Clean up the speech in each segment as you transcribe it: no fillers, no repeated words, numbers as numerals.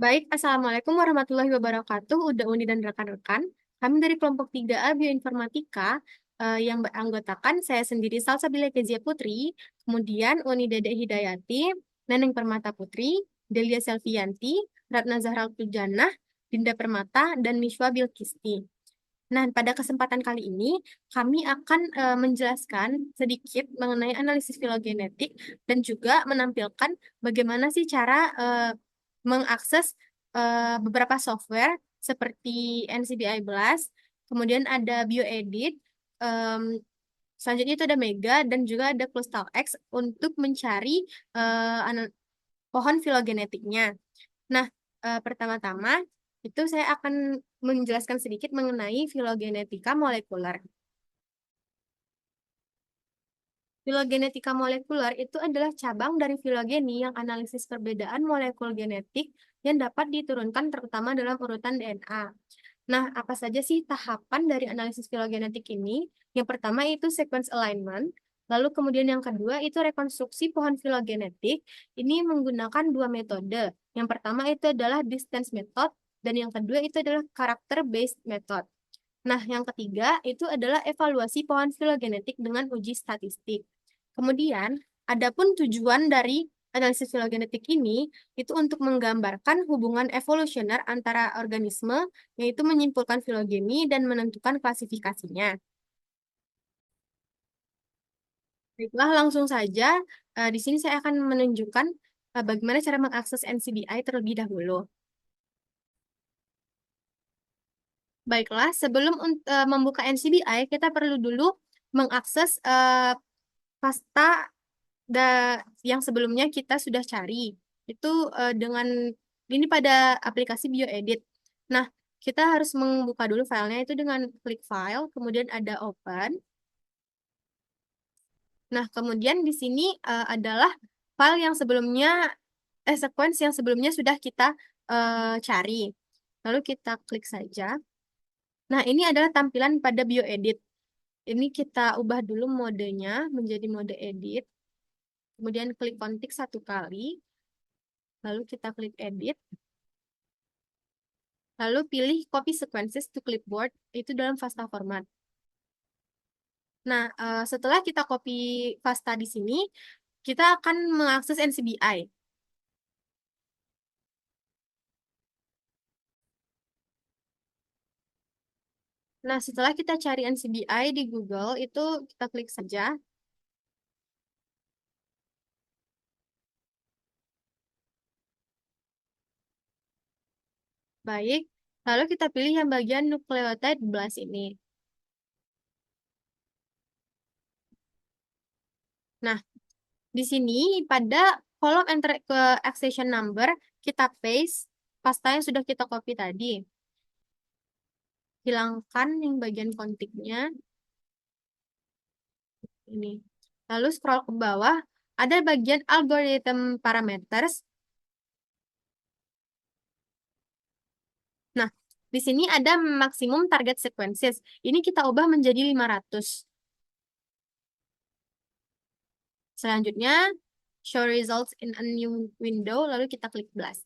Baik, Assalamualaikum warahmatullahi wabarakatuh, Uda Uni dan rekan-rekan. Kami dari kelompok 3A Bioinformatika yang beranggotakan saya sendiri Salsabila Kezia Putri, kemudian Uni Dede Hidayati, Neneng Permata Putri, Delia Selvianti, Ratna Zahra Tujanah, Dinda Permata, dan Mishwa Bilkisti. Nah, pada kesempatan kali ini kami akan menjelaskan sedikit mengenai analisis filogenetik dan juga menampilkan bagaimana sih cara mengakses beberapa software seperti NCBI Blast, kemudian ada BioEdit, em, selanjutnya itu ada Mega dan juga ada X untuk mencari pohon filogenetiknya. Nah, pertama-tama itu saya akan menjelaskan sedikit mengenai filogenetika molekuler. Filogenetika molekuler itu adalah cabang dari filogeni yang analisis perbedaan molekul genetik yang dapat diturunkan terutama dalam urutan DNA. Nah, apa saja sih tahapan dari analisis filogenetik ini? Yang pertama itu sequence alignment, lalu kemudian yang kedua itu rekonstruksi pohon filogenetik. Ini menggunakan dua metode. Yang pertama itu adalah distance method, dan yang kedua itu adalah character based method. Nah, yang ketiga itu adalah evaluasi pohon filogenetik dengan uji statistik. Kemudian, adapun tujuan dari analisis filogenetik ini itu untuk menggambarkan hubungan evolusioner antara organisme, yaitu menyimpulkan filogeni dan menentukan klasifikasinya. Baiklah, langsung saja. Di sini saya akan menunjukkan bagaimana cara mengakses NCBI terlebih dahulu. Baiklah, sebelum membuka NCBI, kita perlu dulu mengakses pasta yang sebelumnya kita sudah cari. Itu dengan ini pada aplikasi BioEdit. Nah, kita harus membuka dulu filenya itu dengan klik file, kemudian ada open. Nah, kemudian di sini adalah file yang sebelumnya, sequence yang sebelumnya sudah kita cari. Lalu kita klik saja. Nah, ini adalah tampilan pada BioEdit. Ini kita ubah dulu modenya menjadi mode edit. Kemudian klik kontik satu kali. Lalu kita klik edit. Lalu pilih copy sequences to clipboard, itu dalam FASTA format. Nah, setelah kita copy FASTA di sini, kita akan mengakses NCBI. Nah, setelah kita cari NCBI di Google, itu kita klik saja. Baik, lalu kita pilih yang bagian nucleotide blast ini. Nah, di sini pada kolom enter ke accession number, kita paste pasta yang sudah kita copy tadi. Hilangkan yang bagian kontiknya. Ini. Lalu scroll ke bawah, ada bagian algorithm parameters. Nah, di sini ada maksimum target sequences. Ini kita ubah menjadi 500. Selanjutnya, show results in a new window, lalu kita klik blast.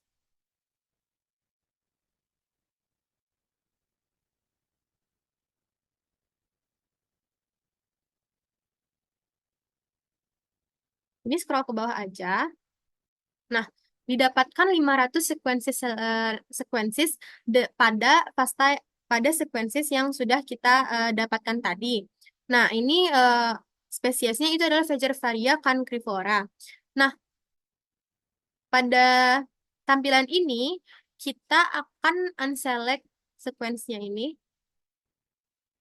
Ini scroll ke bawah aja. Nah, didapatkan 500 sequences pada sequences yang sudah kita dapatkan tadi. Nah, ini spesiesnya itu adalah Fagevaria cancrifora. Nah, pada tampilan ini kita akan unselect sequence-nya ini.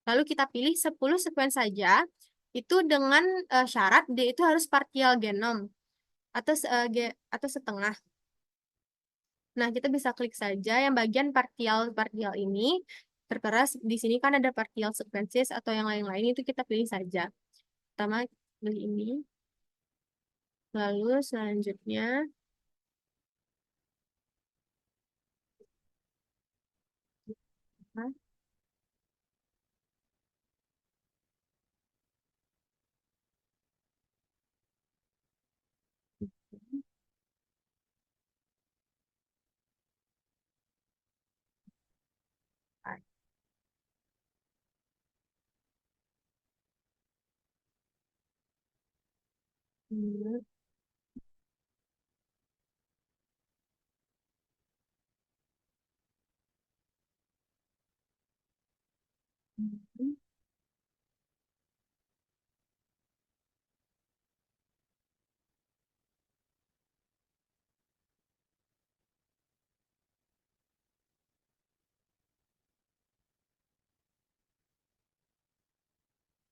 Lalu kita pilih 10 sequence saja. Itu dengan syarat dia itu harus partial genom atau setengah. Nah, kita bisa klik saja yang bagian partial ini. Tertera di sini kan ada partial sequences atau yang lain-lain itu kita pilih saja. Pertama pilih ini. Lalu selanjutnya Hmm. Hmm.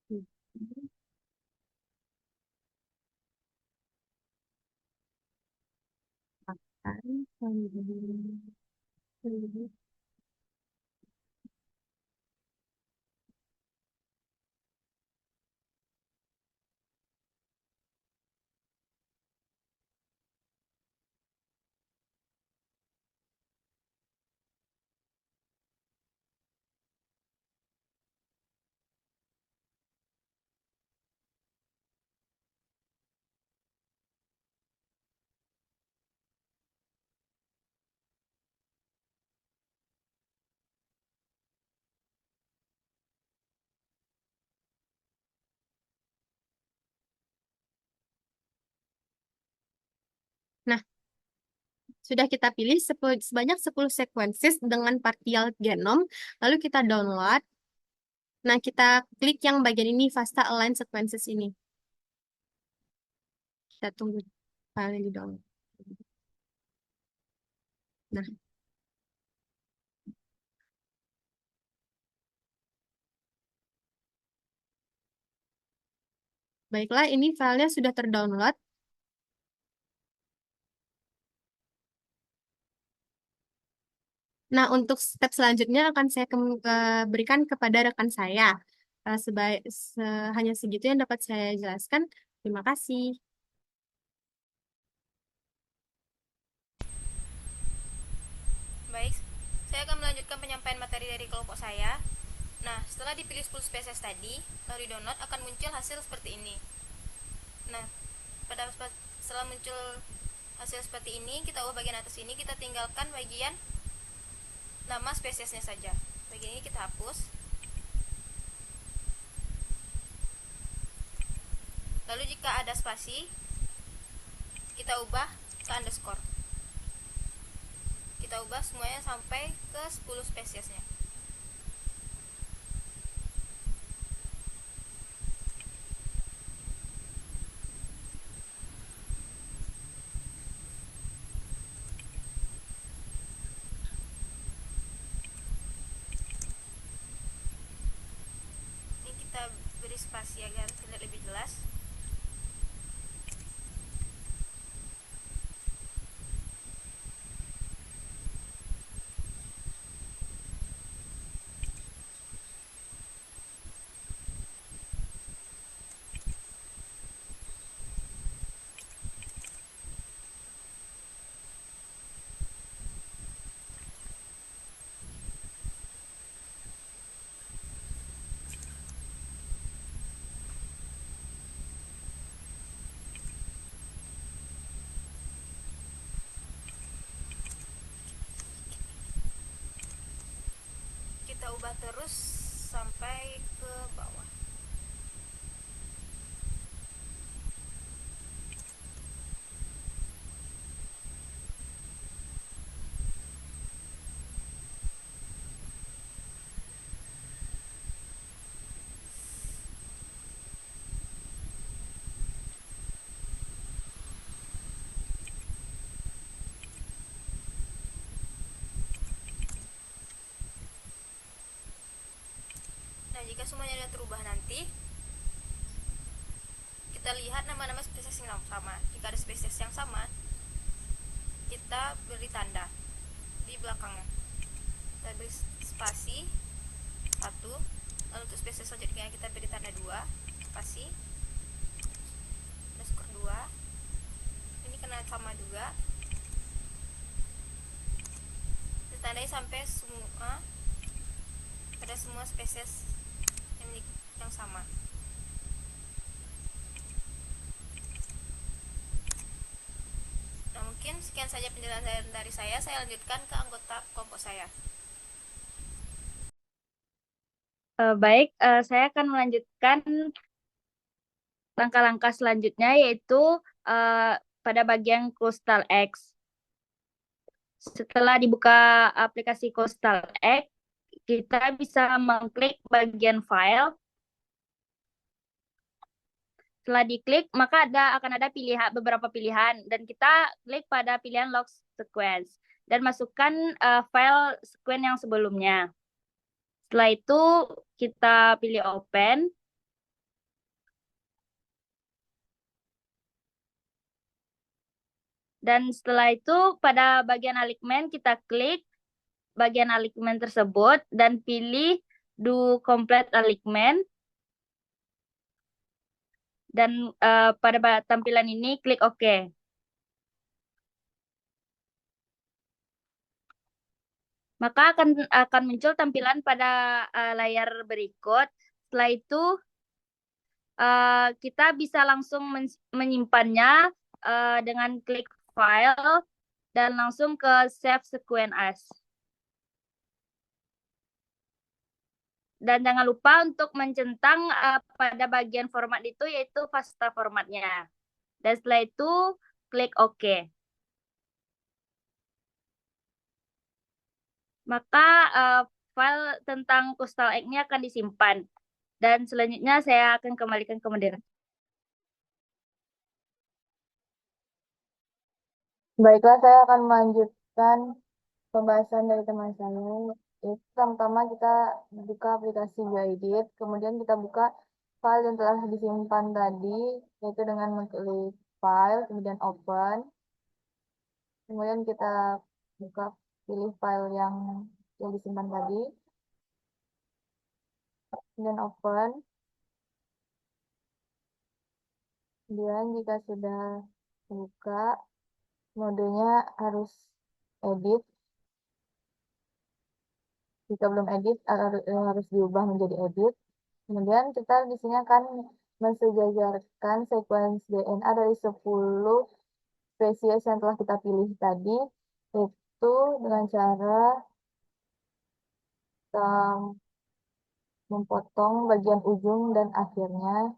Hmm. Akan sambung. Hmm. Nah, sudah kita pilih sebanyak 10 sequences dengan partial genom, lalu kita download. Nah, kita klik yang bagian ini, FASTA Align Sequences ini. Kita tunggu file di download. Nah, baiklah, ini filenya sudah terdownload. Nah, untuk step selanjutnya akan saya berikan kepada rekan saya. Hanya segitu yang dapat saya jelaskan. Terima kasih. Baik, saya akan melanjutkan penyampaian materi dari kelompok saya. Nah, setelah dipilih 10 spesies tadi, lalu di-download akan muncul hasil seperti ini. Nah, setelah muncul hasil seperti ini, kita ubah bagian atas ini, kita tinggalkan bagian nama spesiesnya saja. Bagian ini kita hapus. Lalu jika ada spasi, kita ubah ke underscore. Kita ubah semuanya sampai ke 10 spesiesnya. Ini kita beri spasi agar terlihat lebih jelas. Kita ubah terus sampai ke bawah. Nah, jika semuanya sudah terubah nanti, kita lihat nama-nama spesies yang sama. Jika ada spesies yang sama, kita beri tanda di belakangnya. Kita beri spasi 1. Lalu untuk spesies selanjutnya kita beri tanda 2, spasi underscore 2. Ini kena sama juga. Ditandai sampai semua pada semua spesies yang sama. Nah, mungkin sekian saja penjelasan dari saya. Saya lanjutkan ke anggota kelompok saya. Baik, saya akan melanjutkan langkah-langkah selanjutnya yaitu pada bagian Coastal X. Setelah dibuka aplikasi Coastal X, kita bisa mengklik bagian file. Setelah diklik, maka akan ada beberapa pilihan dan kita klik pada pilihan log sequence dan masukkan file sequence yang sebelumnya. Setelah itu kita pilih open. Dan setelah itu pada bagian alignment kita klik bagian alignment tersebut dan pilih do complete alignment. Dan pada tampilan ini klik OK. Maka akan muncul tampilan pada layar berikut. Setelah itu kita bisa langsung menyimpannya dengan klik file dan langsung ke save sequence as. Dan jangan lupa untuk mencentang pada bagian format itu yaitu FASTA formatnya. Dan setelah itu klik OK. Maka file tentang Coastal Egg ini akan disimpan. Dan selanjutnya saya akan kembalikan ke moderator. Baiklah, saya akan melanjutkan pembahasan dari teman saya. Pertama kita buka aplikasi GoEdit, kemudian kita buka file yang telah disimpan tadi, yaitu dengan mengklik file, kemudian open. Kemudian kita buka, pilih file yang disimpan tadi, kemudian open. Kemudian jika sudah buka, modenya harus edit. Jika belum edit, harus diubah menjadi edit. Kemudian kita di sini akan mensejajarkan sequence DNA dari 10 spesies yang telah kita pilih tadi, itu dengan cara memotong bagian ujung dan akhirnya.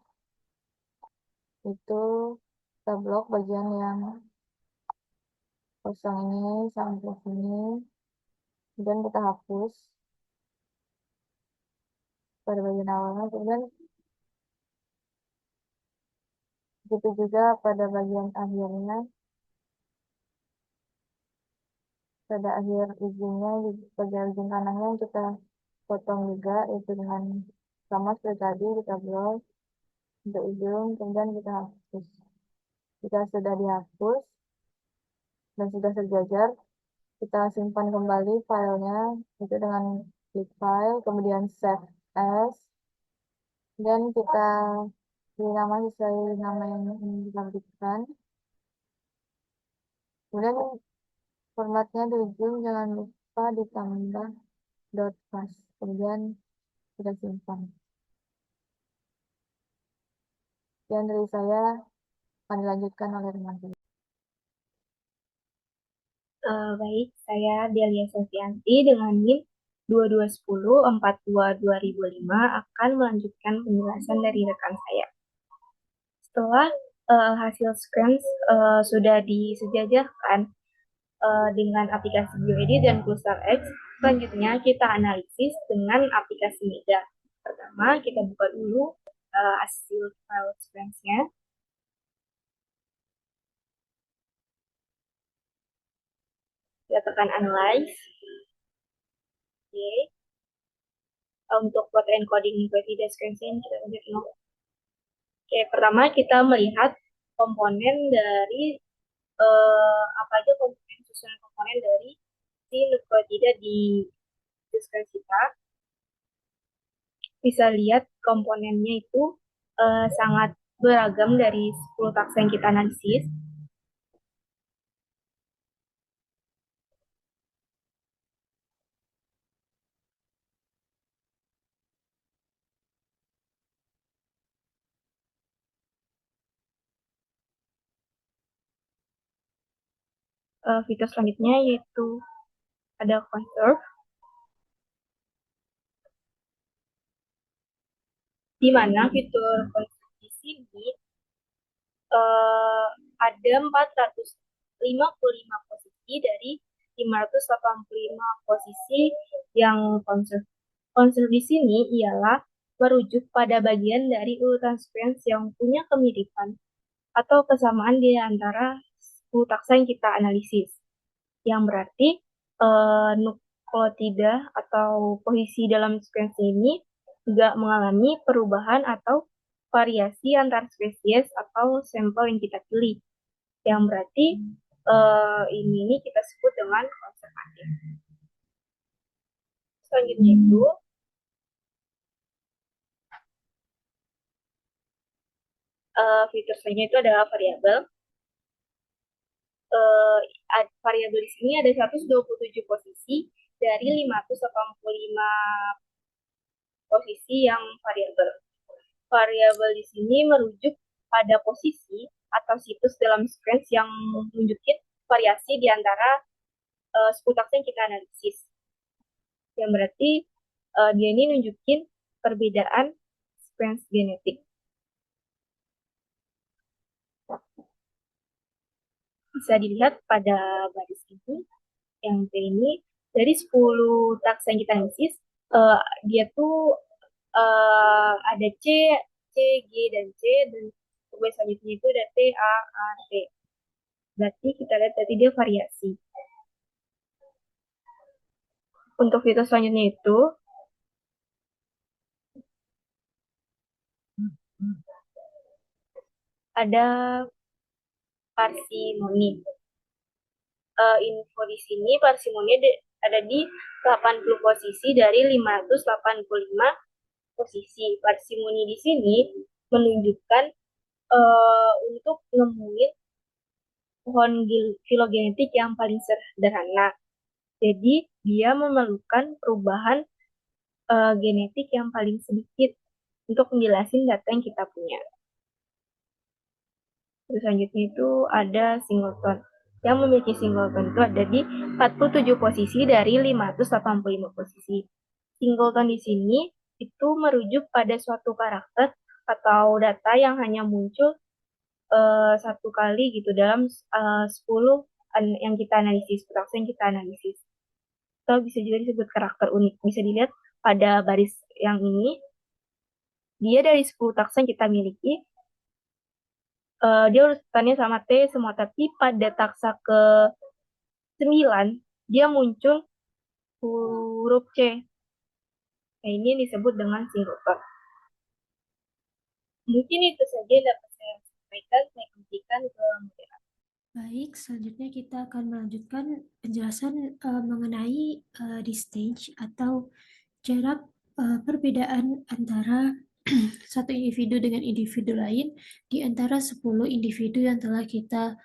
Itu kita blok bagian yang kosong ini sampai sini, dan kita hapus pada bagian awalnya. Kemudian begitu juga pada bagian akhirnya. Pada akhir ujungnya, di bagian ujung kanannya kita potong juga, yaitu dengan sama seperti tadi, kita blok untuk ujung, kemudian kita hapus. Jika sudah dihapus dan sudah sejajar, kita simpan kembali filenya, itu dengan klik file, kemudian save as, dan kita beri nama sesuai nama yang ingin kita berikan. Kemudian formatnya di ujung jangan lupa ditambah .pas, kemudian kita simpan. Dan dari saya akan dilanjutkan oleh teman saya. Baik, saya Delia Sofianti dengan NIM 2210422005 akan melanjutkan penjelasan dari rekan saya. Setelah hasil scans sudah disejajarkan dengan aplikasi GeoEdit dan Coastal X, selanjutnya kita analisis dengan aplikasi Mega. Pertama, kita buka dulu hasil file scans-nya. Kita tekan Analyze. Oke. Untuk foto encoding nucleotide sequencing kita tunjuk no. Oke, pertama kita melihat komponen dari apa aja susunan komponen dari si nucleotida di sequence kita. Bisa lihat komponennya itu sangat beragam dari 10 taksa yang kita analisis. Fitur selanjutnya yaitu ada conserve, di mana fitur conserve di sini ada 455 posisi dari 585 posisi yang konserv. Konserv di sini ialah merujuk pada bagian dari urutan sequence yang punya kemiripan atau kesamaan di antara 10 taksa yang kita analisis. Yang berarti nukleotida atau posisi dalam sequence ini juga mengalami perubahan atau variasi antar spesies atau sampel yang kita pilih. Yang berarti ini kita sebut dengan konservatif. Selanjutnya itu fitur selanjutnya itu adalah variabel. Variabel di sini ada 127 posisi dari 585 posisi yang variabel. Variabel di sini merujuk pada posisi atau situs dalam sequence yang menunjukkan variasi di antara 10 taksa yang kita analisis. Yang berarti dia ini nunjukin perbedaan sequence genetik. Bisa dilihat pada baris ini, yang P ini, dari 10 taksa yang kita analisis, dia tuh ada C, G, dan C, dan selanjutnya itu ada T, A, T. Berarti kita lihat tadi dia variasi. Untuk fitur selanjutnya itu, ada parsimoni. Info di sini parsimoni ada di 80 posisi dari 585 posisi. Parsimoni di sini menunjukkan untuk nemuin pohon filogenetik yang paling sederhana. Jadi dia memerlukan perubahan genetik yang paling sedikit untuk menjelasin data yang kita punya. Terus selanjutnya itu ada singleton. Yang memiliki singleton itu ada di 47 posisi dari 585 posisi. Singleton di sini itu merujuk pada suatu karakter atau data yang hanya muncul satu kali gitu dalam 10 yang kita analisis, taksa yang kita analisis. Atau bisa juga disebut karakter unik. Bisa dilihat pada baris yang ini, dia dari 10 taksa yang kita miliki, dia urutannya sama T semua, tapi pada taksa ke-9 dia muncul huruf C. Nah, ini disebut dengan singleton. Mungkin itu saja yang dapat saya sampaikan. Saya kembalikan ke moderator. Baik, selanjutnya kita akan melanjutkan penjelasan mengenai distinct atau jarak perbedaan antara satu individu dengan individu lain di antara 10 individu yang telah kita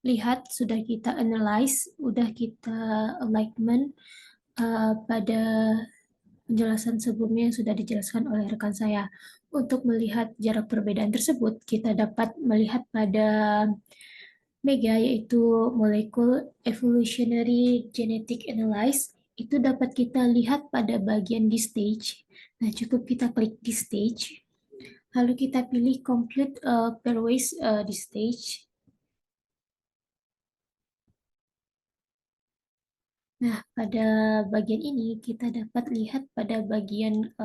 lihat, sudah kita analyze, sudah kita alignment pada penjelasan sebelumnya yang sudah dijelaskan oleh rekan saya. Untuk melihat jarak perbedaan tersebut, kita dapat melihat pada MEGA, yaitu Molecule Evolutionary Genetic Analysis. Itu dapat kita lihat pada bagian di stage. Nah, cukup kita klik di stage, lalu kita pilih Compute Pairwise di stage. Nah, pada bagian ini kita dapat lihat pada bagian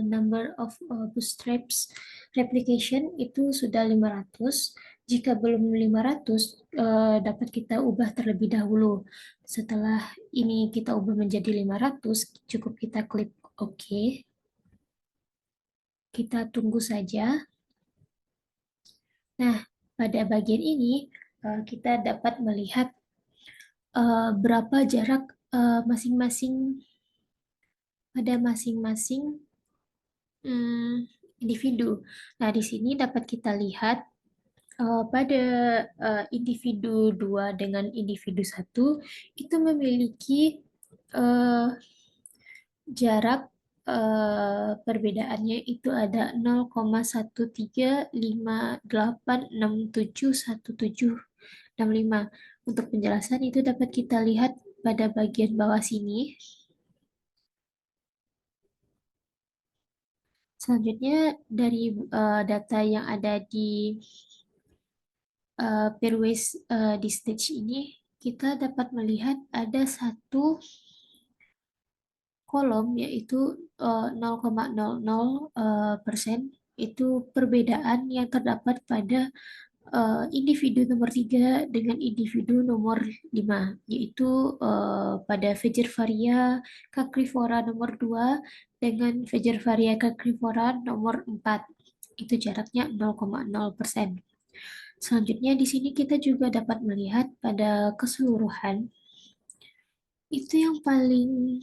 number of bootstraps replication itu sudah 500. Jika belum 500, dapat kita ubah terlebih dahulu. Setelah ini kita ubah menjadi 500, cukup kita klik OK. Kita tunggu saja. Nah, pada bagian ini kita dapat melihat berapa jarak masing-masing pada masing-masing individu. Nah, di sini dapat kita lihat pada individu 2 dengan individu 1 itu memiliki jarak perbedaannya itu ada 0,1358671765. Untuk penjelasan itu dapat kita lihat pada bagian bawah sini. Selanjutnya dari data yang ada di pairwise di stage ini, kita dapat melihat ada satu kolom yaitu 0,00% itu perbedaan yang terdapat pada individu nomor 3 dengan individu nomor 5, yaitu pada Fagervaria cacrifora nomor 2 dengan Fagervaria cacrifora nomor 4. Itu jaraknya 0,0%. Selanjutnya di sini kita juga dapat melihat pada keseluruhan itu yang paling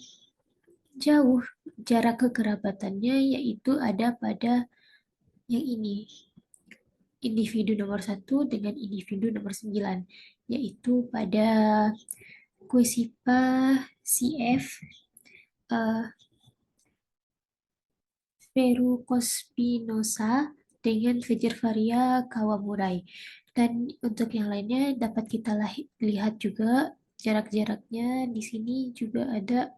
jauh jarak kekerabatannya yaitu ada pada yang ini, individu nomor 1 dengan individu nomor 9, yaitu pada Quesipa CF Spinosa dengan Fagervaria Kawamurai. Dan untuk yang lainnya dapat kita lihat juga jarak-jaraknya. Di sini juga ada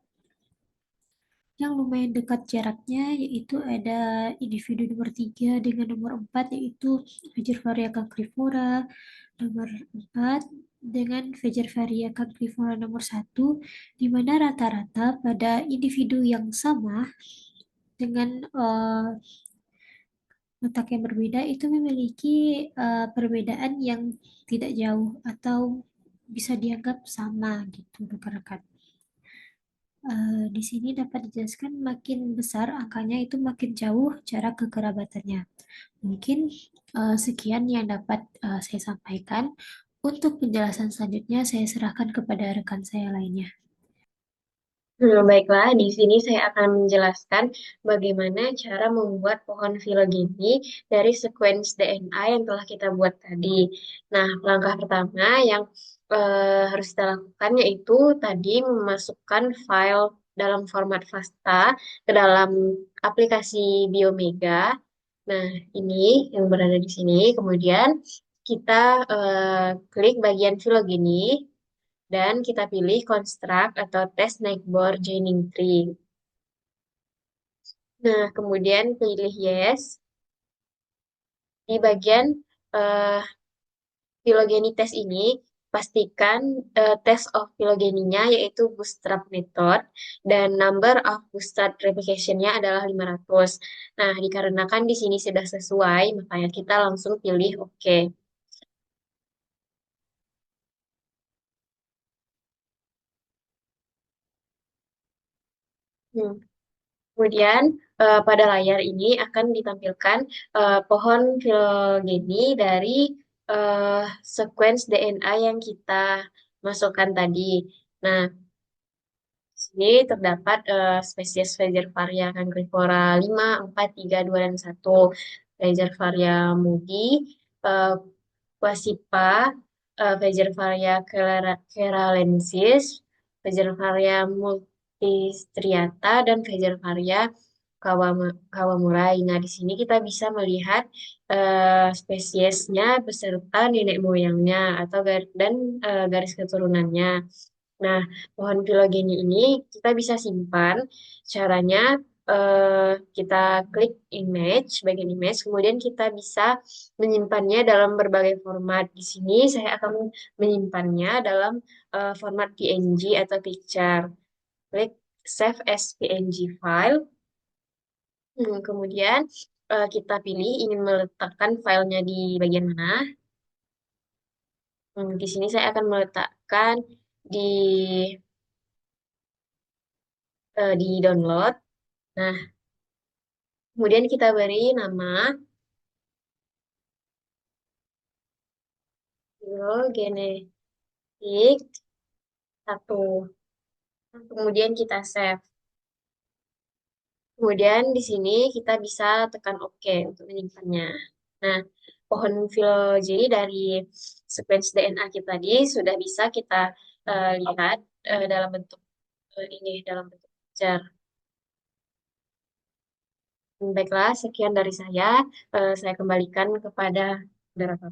yang lumayan dekat jaraknya, yaitu ada individu nomor 3 dengan nomor 4, yaitu Fagervaria cancrifora nomor 4 dengan Fagervaria cancrifora nomor 1, di mana rata-rata pada individu yang sama dengan letak yang berbeda itu memiliki perbedaan yang tidak jauh atau bisa dianggap sama gitu rekan-rekan. Di sini dapat dijelaskan makin besar angkanya itu makin jauh jarak kekerabatannya. Mungkin sekian yang dapat saya sampaikan. Untuk penjelasan selanjutnya saya serahkan kepada rekan saya lainnya. Baiklah, di sini saya akan menjelaskan bagaimana cara membuat pohon filogeni dari sequence DNA yang telah kita buat tadi. Nah, langkah pertama yang harus kita lakukan yaitu tadi memasukkan file dalam format FASTA ke dalam aplikasi Biomega. Nah, ini yang berada di sini. Kemudian kita klik bagian filogeni dan kita pilih construct atau test neighbor joining tree. Nah, kemudian pilih yes. Di bagian phylogeny test ini, pastikan test of phylogeny-nya yaitu bootstrap method dan number of bootstrap replication-nya adalah 500. Nah, dikarenakan di sini sudah sesuai, makanya kita langsung pilih OK. Kemudian pada layar ini akan ditampilkan pohon filogeni dari sequence DNA yang kita masukkan tadi. Nah, di sini terdapat spesies Fagervaria cancrifora 5, 4, 3, 2, dan 1. Fagervaria moody, Quasipa, Fagervaria keralensis, Fagervaria multistriata, dan Fagervaria kawamurai. Nah, di sini kita bisa melihat spesiesnya beserta nenek moyangnya atau garis keturunannya. Nah, pohon filogeni ini kita bisa simpan. Caranya kita klik image, bagian image, kemudian kita bisa menyimpannya dalam berbagai format. Di sini saya akan menyimpannya dalam format PNG atau picture. Klik save as PNG file. Kemudian kita pilih ingin meletakkan filenya di bagian mana. Di sini saya akan meletakkan di download. Nah, kemudian kita beri nama filogenetik 1. Kemudian kita save. Kemudian di sini kita bisa tekan OK untuk menyimpannya. Nah, pohon filogeni dari sequence DNA kita tadi sudah bisa kita lihat dalam bentuk ini, dalam bentuk picture. Baiklah, sekian dari saya. Saya kembalikan kepada moderator.